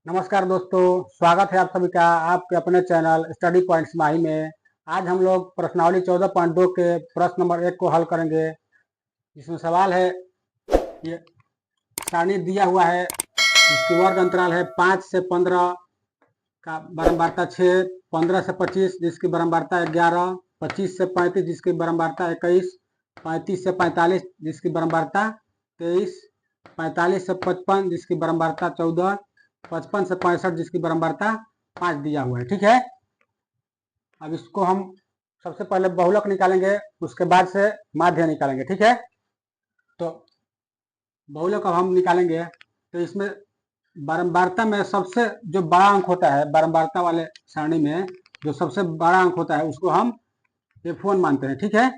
नमस्कार दोस्तों, स्वागत है आप सभी का आपके अपने चैनल स्टडी पॉइंट्स माही में। आज हम लोग प्रश्नावली 14.2 के प्रश्न नंबर 1 को हल करेंगे। इसमें सवाल है, ये सारणी दिया हुआ है जिसकी वर्ग अंतराल है 5 से 15 का बारंबारता 6, 15 से 25 जिसकी बारंबारता 11, 25 से 35 जिसकी बारंबारता 21, 35 से 45 जिसकी बारंबारता 23, 45 से 55 जिसकी बारंबारता 14, 55 से 65 जिसकी बारंबारता 5 दिया हुआ है। ठीक है, अब इसको हम सबसे पहले बहुलक निकालेंगे, उसके बाद से माध्य निकालेंगे। ठीक है, तो बहुलक अब हम निकालेंगे। तो इसमें बारंबारता में सबसे जो बड़ा अंक होता है, बारंबारता वाले सारणी में जो सबसे बड़ा अंक होता है उसको हम F1 मानते हैं। ठीक है,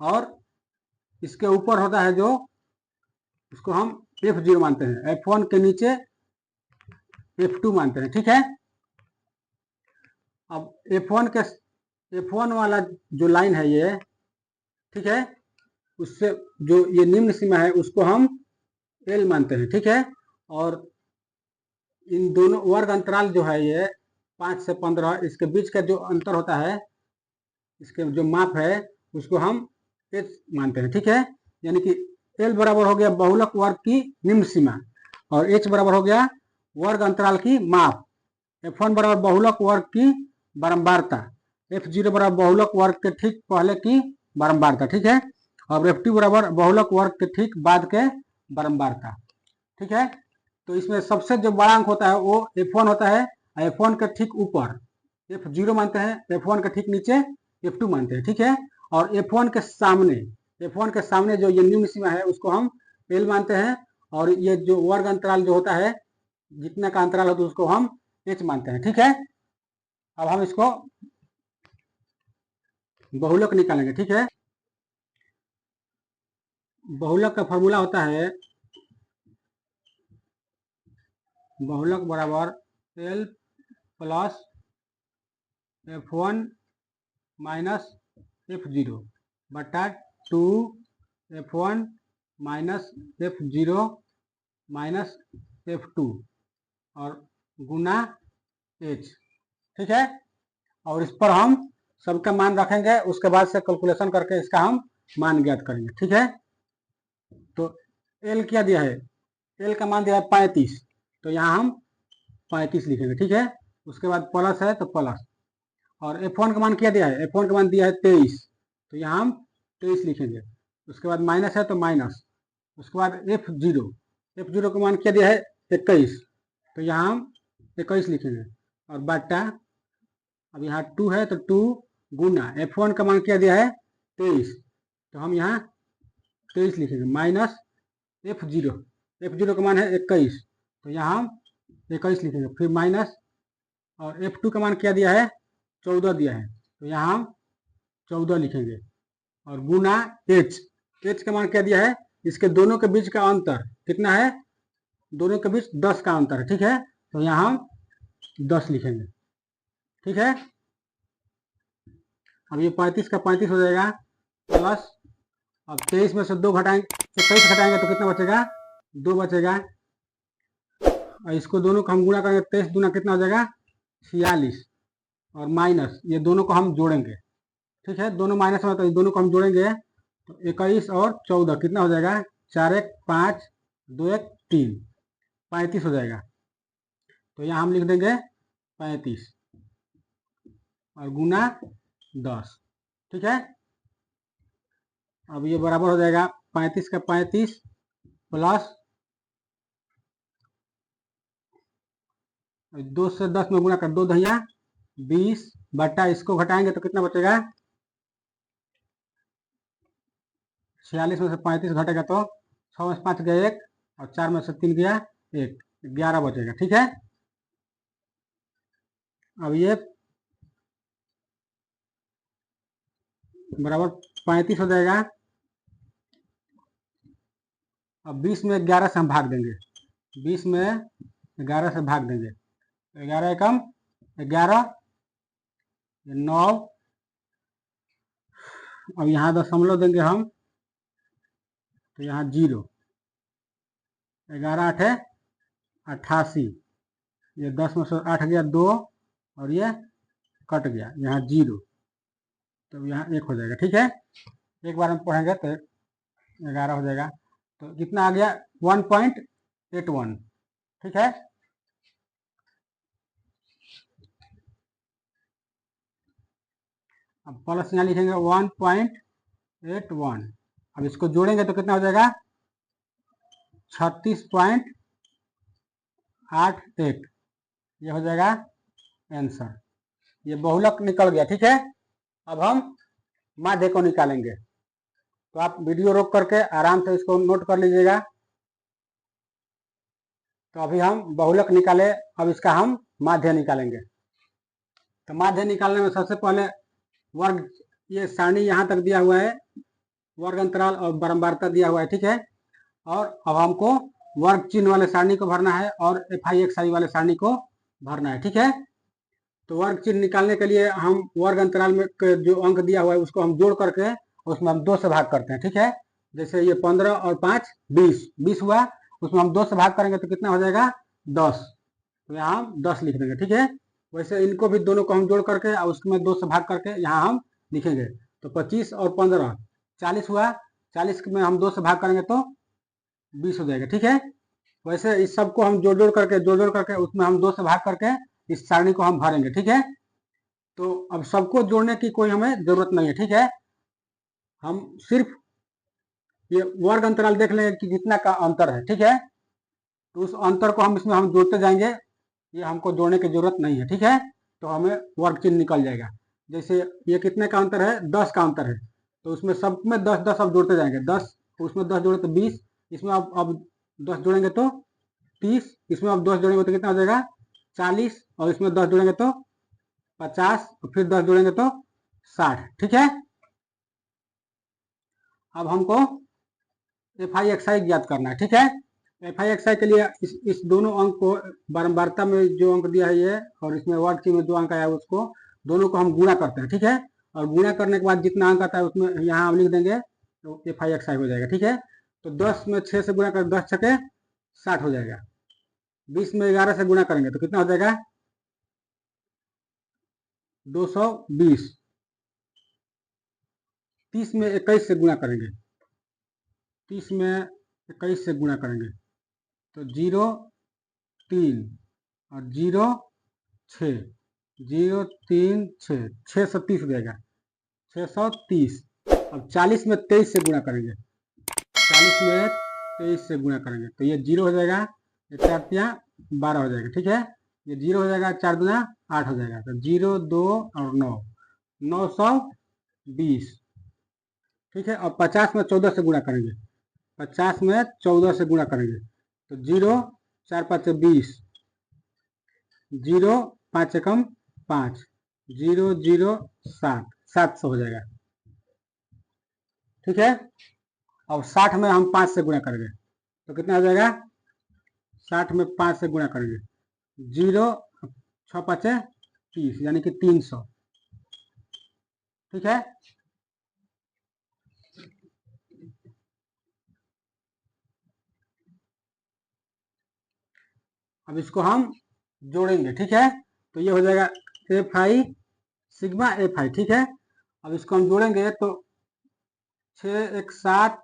और इसके ऊपर होता है जो, उसको हम F0 मानते हैं। F1 के नीचे F2 मानते हैं। ठीक है, अब F1 वाला जो लाइन है ये, ठीक है, उससे जो ये निम्न सीमा है उसको हम L मानते हैं। ठीक है, और इन दोनों वर्ग अंतराल जो है ये 5 से 15, इसके बीच का जो अंतर होता है, इसके जो माप है उसको हम H मानते हैं। ठीक है, यानी कि L बराबर हो गया बहुलक वर्ग की निम्न सीमा और H बराबर हो गया वर्ग अंतराल की माप। F1 बराबर बहुलक वर्ग की बारंबारता, F0 बराबर बहुलक वर्ग के ठीक पहले की बारंबारता। ठीक है, और F2 बराबर बहुलक वर्ग के ठीक बाद के बारंबारता। ठीक है, तो इसमें सबसे जो बड़ा अंक होता है वो F1 होता है। F1 के ठीक ऊपर F0 मानते हैं, F1 के ठीक नीचे F2 मानते हैं। ठीक है, और F1 के सामने जो ये निम्न सीमा है उसको हम L मानते हैं, और ये जो वर्ग अंतराल जो होता है, जितना का अंतराल होता है उसको हम H मानते हैं। ठीक है, अब हम इसको बहुलक निकालेंगे। ठीक है, बहुलक का फॉर्मूला होता है बहुलक बराबर L plus F1 minus F0 बटा 2 F1 minus F0 minus F2 और गुना H। ठीक है, और इस पर हम सबका मान रखेंगे, उसके बाद से कैलकुलेशन करके इसका हम मान ज्ञात करेंगे। ठीक है, तो L क्या दिया है, L का मान दिया है 35, तो यहाँ हम 35 लिखेंगे। ठीक है, उसके बाद प्लस है तो प्लस, और F1 का मान क्या दिया है, F1 का मान दिया है 23, तो यहाँ हम 23 लिखेंगे। उसके बाद माइनस है तो माइनस, उसके बाद F0 का मान क्या दिया है 21, तो यहाँ हम 21 लिखेंगे, और बटा, अब यहाँ 2 है तो 2 गुना F1 का मान क्या दिया है 23, तो हम यहाँ 23 लिखेंगे, माइनस F0 का मान है 21, तो यहाँ हम 21 लिखेंगे, फिर माइनस, और F2 का मान क्या दिया है 14 दिया है, तो यहाँ हम 14 लिखेंगे, और गुना H का मान क्या दिया है, इसके दोनों के बीच का अंतर कितना है, दोनों के बीच 10 का अंतर है। ठीक है, तो यहाँ हम 10 लिखेंगे। ठीक है, अब ये 35 का 35 हो जाएगा, प्लस, अब 23 में से 2 घटाएंगे, 21 घटाएंगे तो कितना बचेगा, 2 बचेगा, और इसको दोनों को हम गुणा करेंगे, 23 दूना कितना हो जाएगा 46, और माइनस ये दोनों को हम जोड़ेंगे। ठीक है, दोनों माइनस में, तो दोनों को हम जोड़ेंगे तो 21 और 14 कितना हो जाएगा, 4 1 5 2 1 3, 35 हो जाएगा, तो यहाँ हम लिख देंगे 35 और गुना 10। ठीक है, अब ये बराबर हो जाएगा 35 का 35 प्लस 2 से 10 में गुना कर, 2 दहिया 20 बटा, इसको घटाएंगे तो कितना बचेगा, 46 में से 35 घटेगा तो 6 में से 5 गया 1, और 4 में से 3 गया 1, 11 बचेगा। ठीक है, अब ये बराबर 35 हो जाएगा, अब 20 में 11 से हम भाग देंगे, 20 में 11 से भाग देंगे, 11 एकम 11, 9, अब यहाँ दशमलव देंगे हम, तो यहाँ 0, 11 8 88, ये 10 में से 8 गया 2, और ये कट गया, यहाँ 0, तो यहाँ 1 हो जाएगा। ठीक है, एक बार हम पढ़ेंगे तो 11 हो जाएगा। तो कितना आ गया 1.81। ठीक है, अब प्लस यहाँ लिखेंगे 1.81। अब इसको जोड़ेंगे तो कितना हो जाएगा 36.88, ये हो जाएगा आंसर। ये बहुलक निकल गया। ठीक है, अब हम माध्य को निकालेंगे, तो आप वीडियो रोक करके आराम से इसको नोट कर लीजिएगा। तो अभी हम बहुलक निकाले, अब इसका हम माध्य निकालेंगे। तो माध्य निकालने में सबसे पहले वर्ग, ये सारणी यहाँ तक दिया हुआ है, वर्ग अंतराल और बारंबारता दिया हुआ है। ठीक है, और अब हमको वर्ग चिन्ह वाले सारणी को भरना है और FI/XI वाले सारणी को भरना है। ठीक है, तो वर्ग चिन्ह निकालने के लिए हम वर्ग अंतराल में जो अंक दिया हुआ है उसको हम जोड़ करके उसमें हम 2 से भाग करते हैं। ठीक है, जैसे ये 15 और 5 20 हुआ, उसमें हम 2 से भाग करेंगे तो कितना हो जाएगा 10, तो यहाँ हम 10 लिख देंगे। ठीक है, वैसे इनको भी दोनों को हम जोड़ करके और उसमें 2 से भाग करके यहाँ हम लिखेंगे। तो 25 और 15 40 हुआ, 40 में हम 2 से भाग करेंगे तो 20 हो जाएगा। ठीक है, वैसे इस सबको हम जोड़ जोड़ करके उसमें हम 2 से भाग करके इस सारणी को हम भरेंगे। ठीक है, तो अब सबको जोड़ने की कोई हमें जरूरत नहीं है। ठीक है, हम सिर्फ ये वर्ग अंतराल देख लेंगे कि कितना का अंतर है। ठीक है, तो उस अंतर को हम इसमें हम जोड़ते जाएंगे, ये हमको जोड़ने की जरूरत नहीं है। ठीक है, तो हमें वर्ग चिन्ह निकल जाएगा। जैसे ये कितने का अंतर है 10 का अंतर है, तो उसमें सब में 10 10 अब जोड़ते जाएंगे। 10 उसमें 10 जोड़े तो 20, इसमें अब 10 जोड़ेंगे तो 30, इसमें अब 10 जोड़ेंगे तो कितना हो जाएगा 40, और इसमें 10 जोड़ेंगे तो 50, और फिर 10 जोड़ेंगे तो 60। ठीक है, अब हमको FI/XI ज्ञात करना है। ठीक है, FI/XI के लिए इस दोनों अंक को बारंबारता में जो अंक दिया है ये, और इसमें वर्ग चिन्ह में जो अंक आया है उसको दोनों को हम गुणा करते हैं। ठीक है, और गुणा करने के बाद जितना अंक आता है उसमें यहाँ हम लिख देंगे तो FI/XI हो जाएगा। ठीक है, तो 10 में 6 से गुणा कर 10 छके 60 हो जाएगा। 20 में 11 से गुणा करेंगे तो कितना हो जाएगा 220। 30 में 21 से गुणा करेंगे, 30 में 21 से गुणा करेंगे तो 0 3 और 0 6, 0 3 6, 630 हो जाएगा 630। अब 40 में 23 से गुणा करेंगे, 40 में 23 से गुणा करेंगे तो ये 0 हो जाएगा, ये 4 तिया 12 हो जाएगा। ठीक है, ये 0 हो जाएगा, 4 दूना 8 हो जाएगा, तो 0 2 और 9 920। ठीक है, और 50 में 14 से गुणा करेंगे, 50 में 14 से गुणा करेंगे तो 0 4 5 20, 0 5 एकम 5, 0 0 7, 700 हो जाएगा। ठीक है, अब 60 में हम 5 से गुणा करेंगे तो कितना हो जाएगा 60 में 5 से गुणा करेंगे 0 6 5 30, यानी कि 300। ठीक है, अब इसको हम जोड़ेंगे। ठीक है, तो ये हो जाएगा FI सिग्मा FI। ठीक है, अब इसको हम जोड़ेंगे तो 6 1 7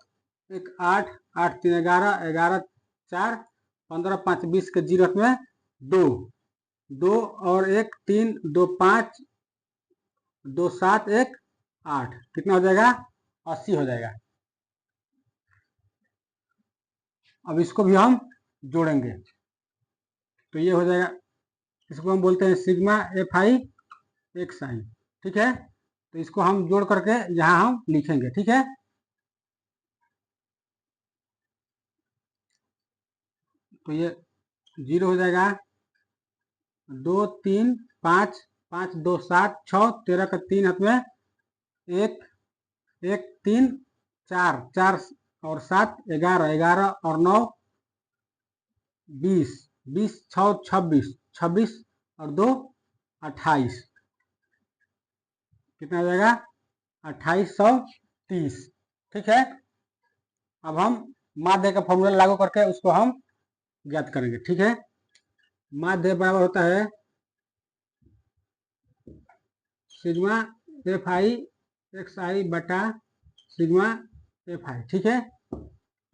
1 8 8 3 11 11 4 15 5 20 के 0 में 2 2 और 1 3 2 5 2 7 1 8, कितना हो जाएगा 80 हो जाएगा। अब इसको भी हम जोड़ेंगे तो ये हो जाएगा, इसको हम बोलते हैं सिग्मा FI/XI। ठीक है, तो इसको हम जोड़ करके यहाँ हम लिखेंगे। ठीक है, तो ये 0 हो जाएगा, 2 3 5 5 2 7 6 13 का 3 हाथ में 1 1 3 4 4 और 7 11 11 और 9 20 20 6 26 26 और 2 28, कितना हो जाएगा 2830। ठीक है, अब हम माध्य का फॉर्मूला लागू करके उसको हम ज्ञात करेंगे। ठीक है, माध्य बराबर होता है सिग्मा एफ आई एक्स आई बटा सिग्मा एफ आई। ठीक है,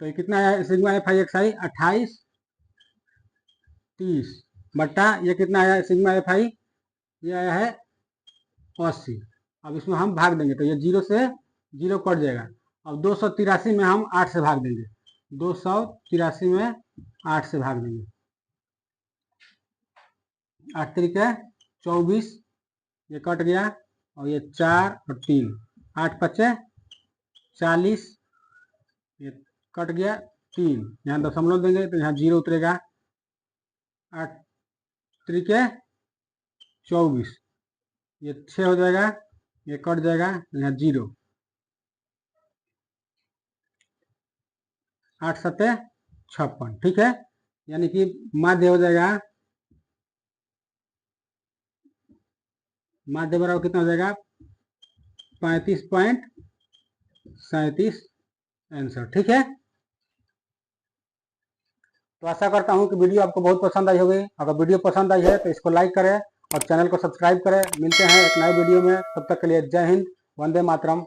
तो ये कितना है सिग्मा एफ आई एक्स आई 28 30 बटा ये कितना आया सिग्मा एफ आई, ये आया है 80। अब इसमें हम भाग देंगे तो ये 0 से 0 कट जाएगा। अब 283 में हम 8 से भाग देंगे, 283 में 8 से भाग देंगे, 8 तरीके 24, ये कट गया और ये 4 और 3, 8 पचे 40, ये कट गया 3, यहाँ दशमलव देंगे तो यहाँ 0 उतरेगा, 8 तरीके 24, ये 6 हो जाएगा, ये कट जाएगा यहाँ 0, 8 सत्ते 56। ठीक है, यानी कि माध्य हो जाएगा, माध्य बराबर कितना हो जाएगा 35.37 आंसर। ठीक है, तो आशा करता हूं कि वीडियो आपको बहुत पसंद आई होगी। अगर वीडियो पसंद आई है तो इसको लाइक करें और चैनल को सब्सक्राइब करें। मिलते हैं एक नए वीडियो में, तब तक के लिए जय हिंद, वंदे मातरम।